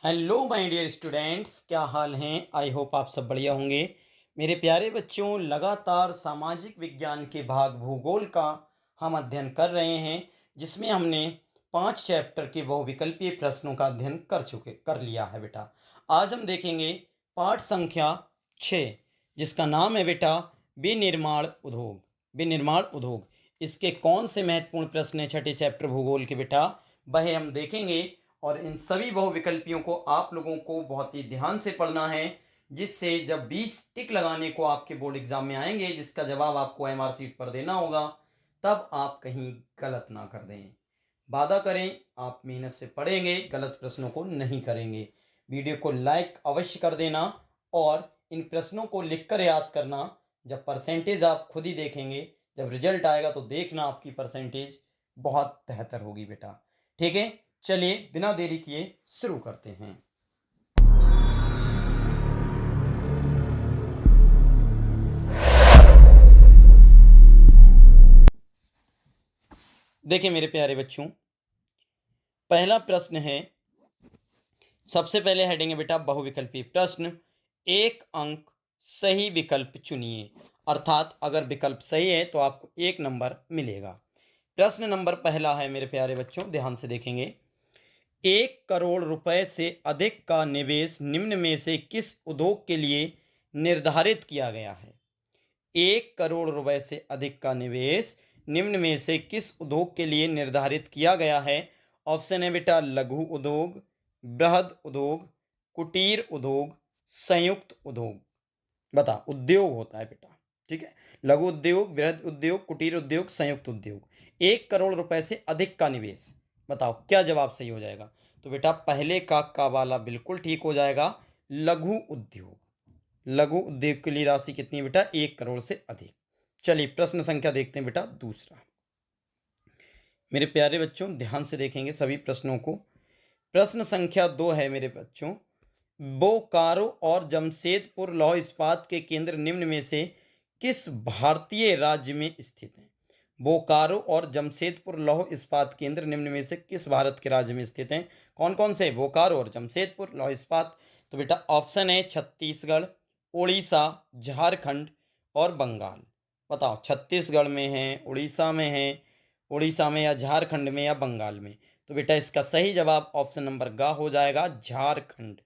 Hello my dear students, क्या हाल हैं। I hope आप सब बढ़िया होंगे। मेरे प्यारे बच्चों, लगातार सामाजिक विज्ञान के भाग भूगोल का हम अध्ययन कर रहे हैं, जिसमें हमने 5 चैप्टर के बहुविकल्पीय प्रश्नों का अध्ययन कर लिया है बेटा। आज हम देखेंगे पाठ संख्या 6, जिसका नाम है बेटा विनिर्माण उद्योग। विनिर्माण उद्योग, इसके कौन से महत्वपूर्ण प्रश्न है छठे चैप्टर भूगोल के बेटा, वह हम देखेंगे। और इन सभी बहुविकल्पियों को आप लोगों को बहुत ही ध्यान से पढ़ना है, जिससे जब 20 टिक लगाने को आपके बोर्ड एग्जाम में आएंगे, जिसका जवाब आपको एमआर सीट पर देना होगा, तब आप कहीं गलत ना कर दें। वादा करें आप मेहनत से पढ़ेंगे, गलत प्रश्नों को नहीं करेंगे। वीडियो को लाइक अवश्य कर देना और इन प्रश्नों को लिखकर याद करना। जब परसेंटेज आप खुद ही देखेंगे, जब रिजल्ट आएगा तो देखना आपकी परसेंटेज बहुत बेहतर होगी बेटा। ठीक है, चलिए बिना देरी किए शुरू करते हैं। देखिए मेरे प्यारे बच्चों, पहला प्रश्न है, सबसे पहले हेडिंग है बेटा बहुविकल्पी प्रश्न। एक अंक सही विकल्प चुनिए। अर्थात अगर विकल्प सही है तो आपको 1 नंबर मिलेगा। प्रश्न नंबर पहला है मेरे प्यारे बच्चों, ध्यान से देखेंगे। 1 करोड़ रुपए से अधिक का निवेश निम्न में से किस उद्योग के लिए निर्धारित किया गया है। 1 करोड़ रुपए से अधिक का निवेश निम्न में से किस उद्योग के लिए निर्धारित किया गया है। ऑप्शन है बेटा लघु उद्योग, बृहद उद्योग, कुटीर उद्योग, संयुक्त उद्योग। बता, उद्योग होता है बेटा, ठीक है। लघु उद्योग, बृहद उद्योग, कुटीर उद्योग, संयुक्त उद्योग। 1 करोड़ रुपए से अधिक का निवेश, बताओ क्या जवाब सही हो जाएगा। तो बेटा पहले का वाला बिल्कुल ठीक हो जाएगा, लघु उद्योग। लघु उद्योग के लिए राशि कितनी है बेटा, 1 करोड़ से अधिक। चलिए प्रश्न संख्या देखते हैं बेटा दूसरा। मेरे प्यारे बच्चों ध्यान से देखेंगे सभी प्रश्नों को। प्रश्न संख्या 2 है मेरे बच्चों। बोकारो और जमशेदपुर लौह इस्पात के केंद्र निम्न में से किस भारतीय राज्य में स्थित हैं। बोकारो और जमशेदपुर लौह इस्पात केंद्र निम्न में से किस भारत के राज्य में स्थित हैं। कौन कौन से, बोकारो और जमशेदपुर लौह इस्पात। तो बेटा ऑप्शन है छत्तीसगढ़, उड़ीसा, झारखंड और बंगाल। बताओ छत्तीसगढ़ में है, उड़ीसा में या झारखंड में या बंगाल में। तो बेटा इसका सही जवाब ऑप्शन नंबर ग हो जाएगा, झारखंड।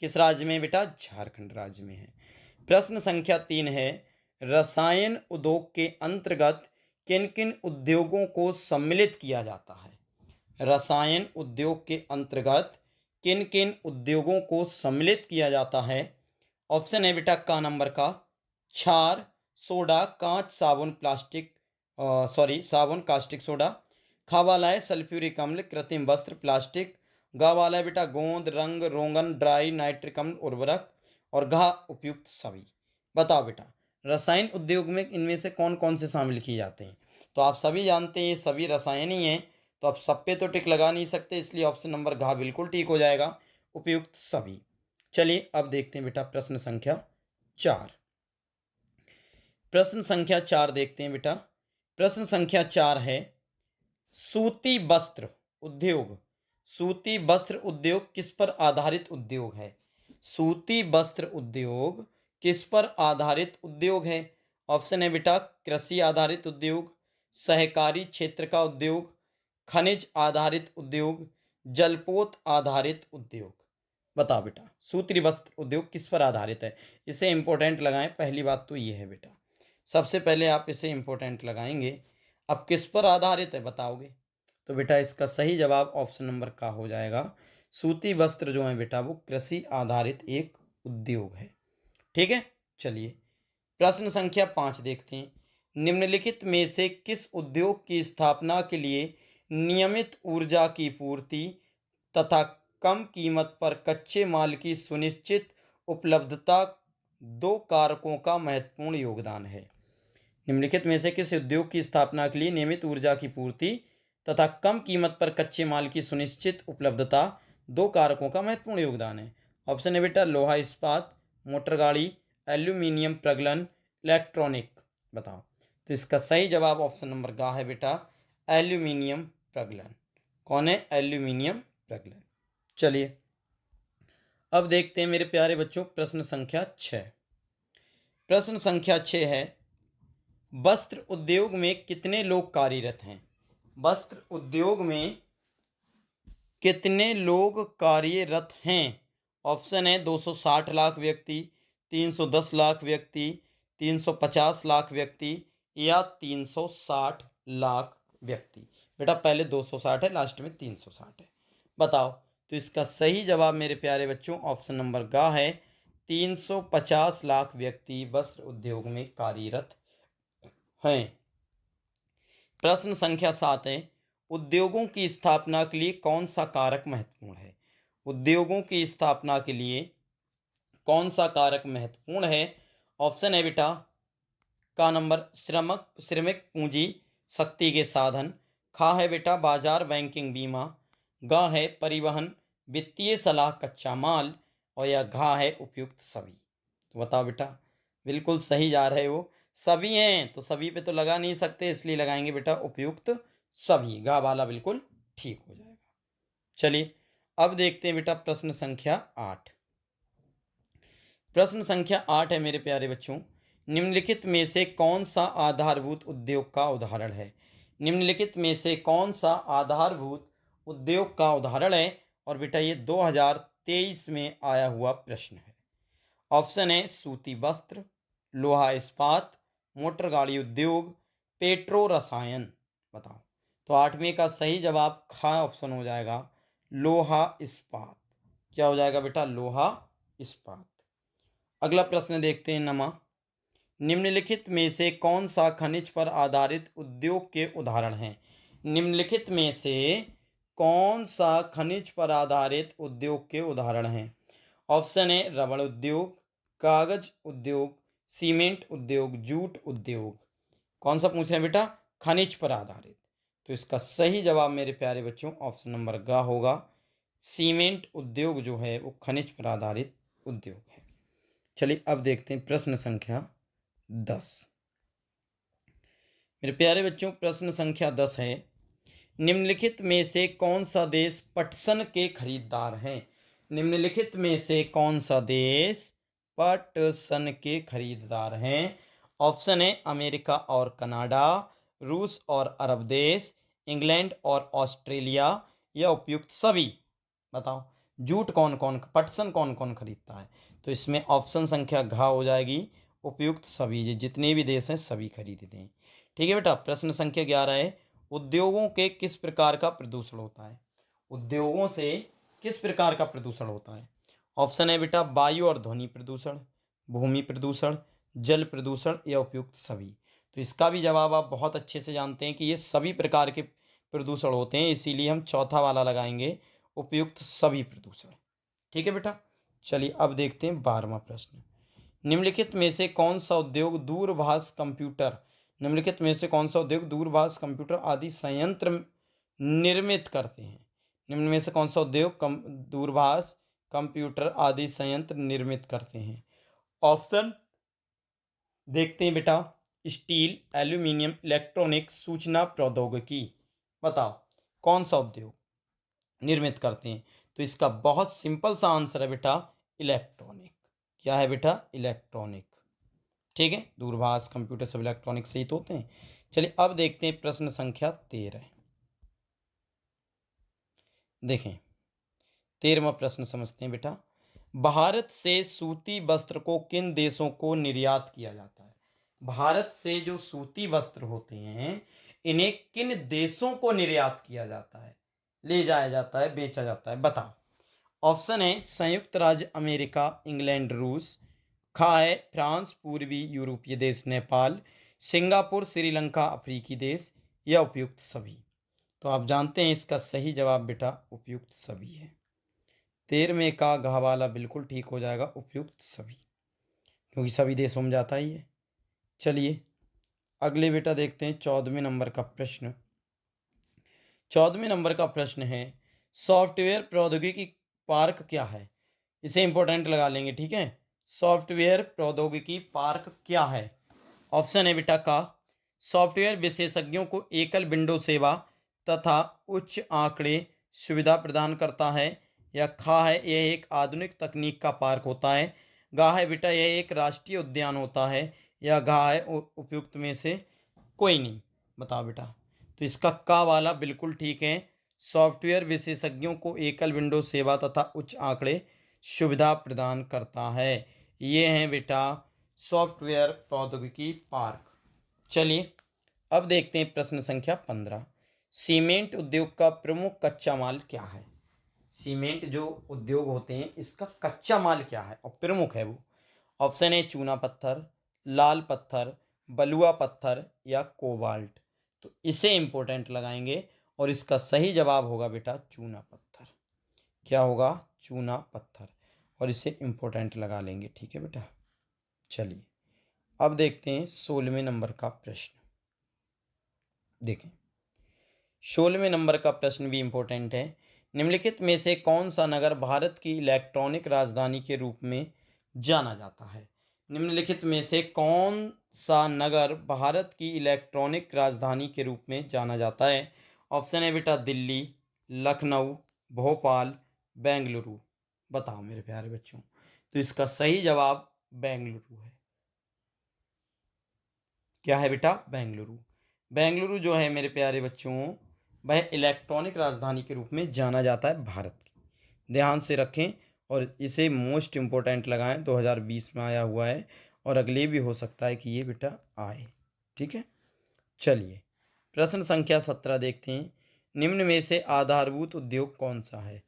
किस राज्य में बेटा, झारखंड राज्य में है। प्रश्न संख्या 3 है, रसायन उद्योग के अंतर्गत किन किन उद्योगों को सम्मिलित किया जाता है। रसायन उद्योग के अंतर्गत किन किन उद्योगों को सम्मिलित किया जाता है। ऑप्शन है बेटा का नंबर का, क्षार, सोडा, कांच, साबुन, प्लास्टिक साबुन, कास्टिक सोडा। खा वाला है सल्फ्यूरिक अम्ल, कृत्रिम वस्त्र, प्लास्टिक। गा वाला है बेटा गोंद, रंग, रोगन, ड्राई, नाइट्रिक अम्ल, उर्वरक। और घा उपयुक्त सभी। बताओ बेटा रसायन उद्योग में इनमें से कौन कौन से शामिल किए जाते हैं। तो आप सभी जानते हैं ये सभी रसायन ही हैं, तो आप सब पे तो टिक लगा नहीं सकते, इसलिए ऑप्शन नंबर घा बिल्कुल ठीक हो जाएगा, उपयुक्त सभी। चलिए अब देखते हैं बेटा प्रश्न संख्या 4। प्रश्न संख्या 4 देखते हैं बेटा। प्रश्न संख्या 4 है, सूती वस्त्र उद्योग। सूती वस्त्र उद्योग किस पर आधारित उद्योग है। सूती वस्त्र उद्योग किस पर आधारित उद्योग है। ऑप्शन है बेटा कृषि आधारित उद्योग, सहकारी क्षेत्र का उद्योग, खनिज आधारित उद्योग, जलपोत आधारित उद्योग। बताओ बेटा सूती वस्त्र उद्योग किस पर आधारित है। इसे इंपॉर्टेंट लगाएं, पहली बात तो ये है बेटा, सबसे पहले आप इसे इंपॉर्टेंट लगाएंगे। अब किस पर आधारित है बताओगे, तो बेटा इसका सही जवाब ऑप्शन नंबर का हो जाएगा, सूती वस्त्र जो है बेटा वो कृषि आधारित एक उद्योग है। ठीक है, चलिए प्रश्न संख्या 5 देखते हैं। निम्नलिखित में से किस उद्योग की स्थापना के लिए नियमित ऊर्जा की पूर्ति तथा कम कीमत पर कच्चे माल की सुनिश्चित उपलब्धता दो कारकों का महत्वपूर्ण योगदान है। निम्नलिखित में से किस उद्योग की स्थापना के लिए नियमित ऊर्जा की पूर्ति तथा कम कीमत पर कच्चे माल की सुनिश्चित उपलब्धता दो कारकों का महत्वपूर्ण योगदान है। ऑप्शन है बेटा लोहा इस्पात, मोटर गाड़ी, एल्यूमिनियम प्रगलन, इलेक्ट्रॉनिक। बताओ, तो इसका सही जवाब ऑप्शन नंबर गा है बेटा एल्यूमिनियम प्रगलन। कौन है, एल्यूमिनियम प्रगलन। चलिए अब देखते हैं मेरे प्यारे बच्चों प्रश्न संख्या 6। प्रश्न संख्या 6 है, वस्त्र उद्योग में कितने लोग कार्यरत हैं? वस्त्र उद्योग में कितने लोग कार्यरत हैं? ऑप्शन है 260 लाख व्यक्ति, 310 लाख व्यक्ति, 350 लाख व्यक्ति या 360 लाख व्यक्ति। बेटा पहले 260 है, लास्ट में 360 है। बताओ। तो इसका सही जवाब मेरे प्यारे बच्चों ऑप्शन नंबर ग है, 350 लाख व्यक्ति वस्त्र उद्योग में कार्यरत हैं। प्रश्न संख्या 7 है, उद्योगों की स्थापना के लिए कौन सा कारक महत्वपूर्ण है? उद्योगों की स्थापना के लिए कौन सा कारक महत्वपूर्ण है? ऑप्शन है बेटा का नंबर श्रमिक पूंजी शक्ति के साधन, खा है बेटा बाजार बैंकिंग बीमा, ग है परिवहन वित्तीय सलाह कच्चा माल और या घा है उपयुक्त सभी। तो बताओ बेटा, बिल्कुल सही जा रहे हो। सभी हैं तो सभी पे तो लगा नहीं सकते, इसलिए लगाएंगे बेटा उपयुक्त सभी। गा वाला बिल्कुल ठीक हो जाएगा। चलिए अब देखते हैं बेटा प्रश्न संख्या 8। प्रश्न संख्या 8 है मेरे प्यारे बच्चों, निम्नलिखित में से कौन सा आधारभूत उद्योग का उदाहरण है? निम्नलिखित में से कौन सा आधारभूत उद्योग का उदाहरण है? और बेटा ये 2023 में आया हुआ प्रश्न है। ऑप्शन है सूती वस्त्र, लोहा इस्पात, मोटर गाड़ी उद्योग, पेट्रो रसायन। बताओ। तो 8वें का सही जवाब खा ऑप्शन हो जाएगा, लोहा इस्पात। क्या हो जाएगा बेटा? लोहा इस्पात। अगला प्रश्न देखते हैं नमा, निम्नलिखित में से कौन सा खनिज पर आधारित उद्योग के उदाहरण हैं? निम्नलिखित में से कौन सा खनिज पर आधारित उद्योग के उदाहरण हैं? ऑप्शन है रबड़ उद्योग, कागज उद्योग, सीमेंट उद्योग, जूट उद्योग। कौन सा पूछ रहे हैं बेटा? खनिज पर आधारित। तो इसका सही जवाब मेरे प्यारे बच्चों ऑप्शन नंबर ग होगा, सीमेंट उद्योग जो है वो खनिज पर आधारित उद्योग है। चलिए अब देखते हैं प्रश्न संख्या 10। मेरे प्यारे बच्चों प्रश्न संख्या 10 है, निम्नलिखित में से कौन सा देश पटसन के खरीदार हैं? निम्नलिखित में से कौन सा देश पटसन के खरीदार हैं? ऑप्शन है अमेरिका और कनाडा, रूस और अरब देश, इंग्लैंड और ऑस्ट्रेलिया या उपयुक्त सभी। बताओ। जूट कौन कौन, पटसन कौन कौन खरीदता है? तो इसमें ऑप्शन संख्या घ हो जाएगी, उपयुक्त सभी। ये जितने भी देश हैं सभी खरीदते हैं। ठीक है बेटा। प्रश्न संख्या 11 है, उद्योगों के किस प्रकार का प्रदूषण होता है? उद्योगों से किस प्रकार का प्रदूषण होता है? ऑप्शन है बेटा वायु और ध्वनि प्रदूषण, भूमि प्रदूषण, जल प्रदूषण या उपयुक्त सभी। तो इसका भी जवाब आप बहुत अच्छे से जानते हैं कि ये सभी प्रकार के प्रदूषण होते हैं, इसीलिए हम चौथा वाला लगाएंगे, उपयुक्त सभी प्रदूषण। ठीक है बेटा। चलिए अब देखते हैं 12वां प्रश्न, निम्नलिखित में से कौन सा उद्योग दूरभाष कंप्यूटर, निम्नलिखित में से कौन सा उद्योग दूरभाष कंप्यूटर आदि संयंत्र निर्मित करते हैं? निम्न में से कौन सा उद्योग दूरभाष कंप्यूटर आदि संयंत्र निर्मित करते हैं? ऑप्शन देखते हैं बेटा, स्टील, एल्यूमिनियम, इलेक्ट्रॉनिक, सूचना प्रौद्योगिकी। बताओ कौन सा उद्योग निर्मित करते हैं? तो इसका बहुत सिंपल सा आंसर है बेटा इलेक्ट्रॉनिक। क्या है बेटा? इलेक्ट्रॉनिक। ठीक है। दूरभाष कंप्यूटर सब इलेक्ट्रॉनिक से ही तो होते हैं। चलिए अब देखते हैं प्रश्न संख्या 13। देखें 13वां प्रश्न समझते हैं बेटा, भारत से सूती वस्त्र को किन देशों को निर्यात किया जाता है? भारत से जो सूती वस्त्र होते हैं इन्हें किन देशों को निर्यात किया जाता है, ले जाया जाता है, बेचा जाता है? बताओ। ऑप्शन है संयुक्त राज्य अमेरिका, इंग्लैंड, रूस, खा है फ्रांस, पूर्वी यूरोपीय देश, नेपाल, सिंगापुर, श्रीलंका, अफ्रीकी देश या उपयुक्त सभी। तो आप जानते हैं इसका सही जवाब बेटा उपयुक्त सभी है। 13वें का घ वाला बिल्कुल ठीक हो जाएगा, उपयुक्त सभी, क्योंकि सभी देशों में जाता ही है। चलिए अगले बेटा देखते हैं 14वें नंबर का प्रश्न। 14वें नंबर का प्रश्न है, सॉफ्टवेयर प्रौद्योगिकी पार्क क्या है? इसे इंपॉर्टेंट लगा लेंगे। ठीक है। सॉफ्टवेयर प्रौद्योगिकी पार्क क्या है? ऑप्शन है बेटा का, सॉफ्टवेयर विशेषज्ञों को एकल विंडो सेवा तथा उच्च आंकड़े सुविधा प्रदान करता है, या खा है यह एक आधुनिक तकनीक का पार्क होता है, गा है बेटा यह एक राष्ट्रीय उद्यान होता है, या घा है उपयुक्त में से कोई नहीं। बताओ बेटा। तो इसका का वाला बिल्कुल ठीक है। सॉफ्टवेयर विशेषज्ञों को एकल विंडो सेवा तथा उच्च आंकड़े सुविधा प्रदान करता है। ये हैं बेटा सॉफ्टवेयर प्रौद्योगिकी पार्क। चलिए अब देखते हैं प्रश्न संख्या 15। सीमेंट उद्योग का प्रमुख कच्चा माल क्या है? सीमेंट जो उद्योग होते हैं इसका कच्चा माल क्या है और प्रमुख है वो? ऑप्शन ए चूना पत्थर, लाल पत्थर, बलुआ पत्थर या कोबाल्ट। तो इसे इंपॉर्टेंट लगाएंगे और इसका सही जवाब होगा बेटा चूना पत्थर। क्या होगा? चूना पत्थर। और इसे इंपॉर्टेंट लगा लेंगे, ठीक है बेटा। चलिए अब देखते हैं 16वें नंबर का प्रश्न। देखें 16वें नंबर का प्रश्न भी इंपॉर्टेंट है। निम्नलिखित में से कौन सा नगर भारत की इलेक्ट्रॉनिक राजधानी के रूप में जाना जाता है? निम्नलिखित में से कौन सा नगर भारत की इलेक्ट्रॉनिक राजधानी के रूप में जाना जाता है? ऑप्शन है बेटा दिल्ली, लखनऊ, भोपाल, बेंगलुरु। बताओ मेरे प्यारे बच्चों। तो इसका सही जवाब बेंगलुरु है। क्या है बेटा? बेंगलुरु। बेंगलुरु जो है मेरे प्यारे बच्चों वह इलेक्ट्रॉनिक राजधानी के रूप में जाना जाता है भारत की। ध्यान से रखें और इसे मोस्ट इम्पोर्टेंट लगाएं। 2020 में आया हुआ है और अगले भी हो सकता है कि ये बेटा आए, ठीक है। चलिए प्रश्न संख्या 17 देखते हैं। निम्न में से आधारभूत उद्योग कौन सा है?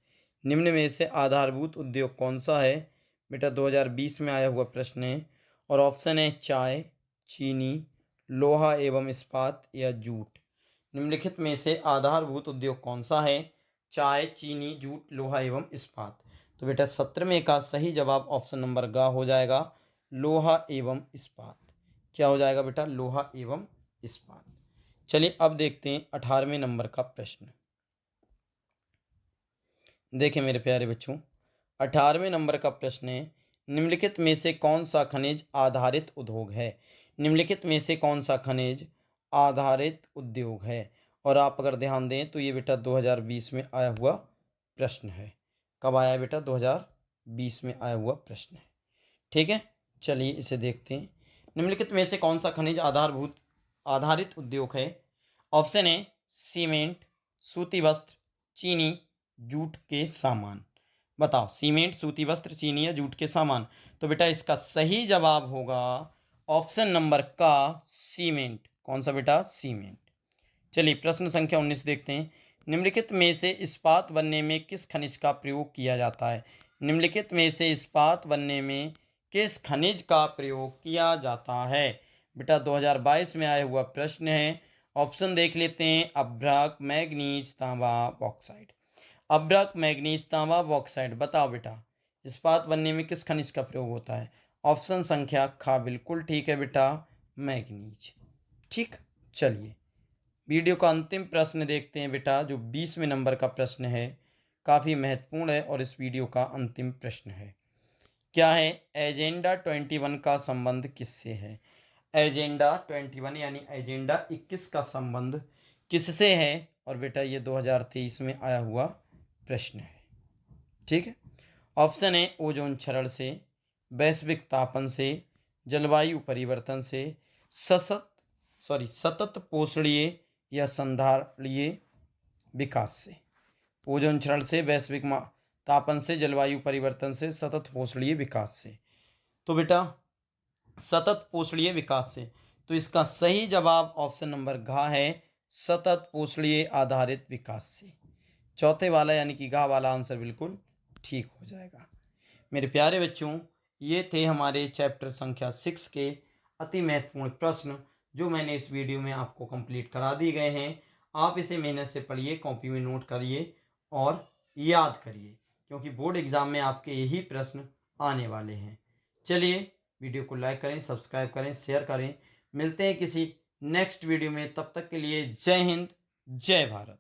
निम्न में से आधारभूत उद्योग कौन सा है? बेटा 2020 में आया हुआ प्रश्न है और ऑप्शन है चाय, चीनी, लोहा एवं इस्पात या जूट। निम्नलिखित में से आधारभूत उद्योग कौन सा है? चाय, चीनी, जूट, लोहा एवं इस्पात। तो बेटा 17वें का सही जवाब ऑप्शन नंबर ग हो जाएगा, लोहा एवं इस्पात। क्या हो जाएगा बेटा? लोहा एवं इस्पात। चलिए अब देखते हैं 18वें नंबर का प्रश्न। देखें मेरे प्यारे बच्चों 18वें नंबर का प्रश्न है। निम्नलिखित में से कौन सा खनिज आधारित उद्योग है? निम्नलिखित में से कौन सा खनिज आधारित उद्योग है? और आप अगर ध्यान दें तो ये बेटा 2020 में आया हुआ प्रश्न है। कब आया है बेटा? 2020 में आया हुआ प्रश्न है, ठीक है। चलिए इसे देखते हैं। निम्नलिखित में से कौन सा खनिज आधारित उद्योग है? ऑप्शन ए सीमेंट, सूती वस्त्र, चीनी, जूट के सामान। बताओ सीमेंट, सूती वस्त्र, चीनी या जूट के सामान। तो बेटा इसका सही जवाब होगा ऑप्शन नंबर का सीमेंट। कौन सा बेटा? सीमेंट। चलिए प्रश्न संख्या 19 देखते हैं। निम्नलिखित में से इस्पात बनने में किस खनिज का प्रयोग किया जाता है? निम्नलिखित में से इस्पात बनने में किस खनिज का प्रयोग किया जाता है? बेटा 2022 में आया हुआ प्रश्न है। ऑप्शन देख लेते हैं। अभ्रक, मैग्नीज, तांबा, बॉक्साइड। अभ्रक, मैग्नीज, तांबा, बॉक्साइड। बताओ बेटा इस्पात बनने में किस खनिज का प्रयोग होता है? ऑप्शन संख्या खा बिल्कुल ठीक है बेटा, मैग्नीज। ठीक। चलिए वीडियो का अंतिम प्रश्न देखते हैं बेटा, जो 20वें नंबर का प्रश्न है। काफ़ी महत्वपूर्ण है और इस वीडियो का अंतिम प्रश्न है। क्या है? एजेंडा 21 का संबंध किससे है? एजेंडा 21 यानी एजेंडा 21 का संबंध किससे है? और बेटा ये 2023 में आया हुआ प्रश्न है, ठीक है। ऑप्शन है ओजोन क्षरण से, वैश्विक तापन से, जलवायु परिवर्तन से, सतत पोषणीय या संधारणीय विकास से। ओजोन क्षरण से, वैश्विक तापन से, जलवायु परिवर्तन से, सतत पोषणीय विकास से। तो बेटा सतत पोषणीय विकास से। तो इसका सही जवाब ऑप्शन नंबर घ है, सतत पोषणीय आधारित विकास से। चौथे वाला यानी कि घ वाला आंसर बिल्कुल ठीक हो जाएगा। मेरे प्यारे बच्चों ये थे हमारे चैप्टर संख्या 6 के अति महत्वपूर्ण प्रश्न, जो मैंने इस वीडियो में आपको कंप्लीट करा दिए गए हैं। आप इसे मेहनत से पढ़िए, कॉपी में नोट करिए और याद करिए, क्योंकि बोर्ड एग्जाम में आपके यही प्रश्न आने वाले हैं। चलिए वीडियो को लाइक करें, सब्सक्राइब करें, शेयर करें। मिलते हैं किसी नेक्स्ट वीडियो में, तब तक के लिए जय हिंद, जय भारत।